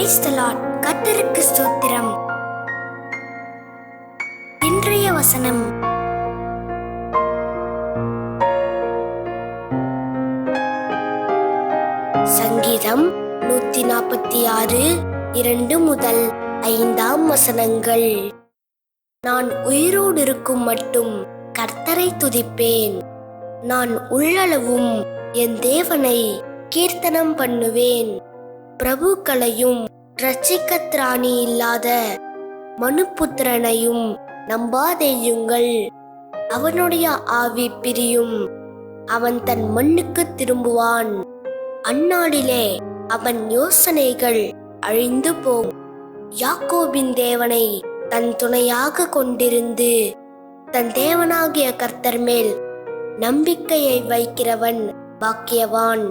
Praise the Lord. கர்த்தருக்கு ஸ்தோத்திரம். இன்றைய வசனம் சங்கீதம் 146:2 முதல் 5 வசனங்கள். நான் உயிரோடு இருக்கும் மட்டும் கர்த்தரை துதிப்பேன். நான் உள்ளளவும் என் தேவனை கீர்த்தனம் பண்ணுவேன். பிரபுக்களையும் இரட்சிக்க திராணி இல்லாத மனுபுத்திரனையும் நம்பாதேயுங்கள். அவனுடைய ஆவி பிரியும், அவன் தன் மண்ணுக்கு திரும்புவான். அந்நாளிலே அவன் யோசனைகள் அழிந்து போம். யாக்கோபின் தேவனை தன் துணையாக கொண்டிருந்து தன் தேவனாகிய கர்த்தர் மேல் நம்பிக்கையை வைக்கிறவன் பாக்கியவான்.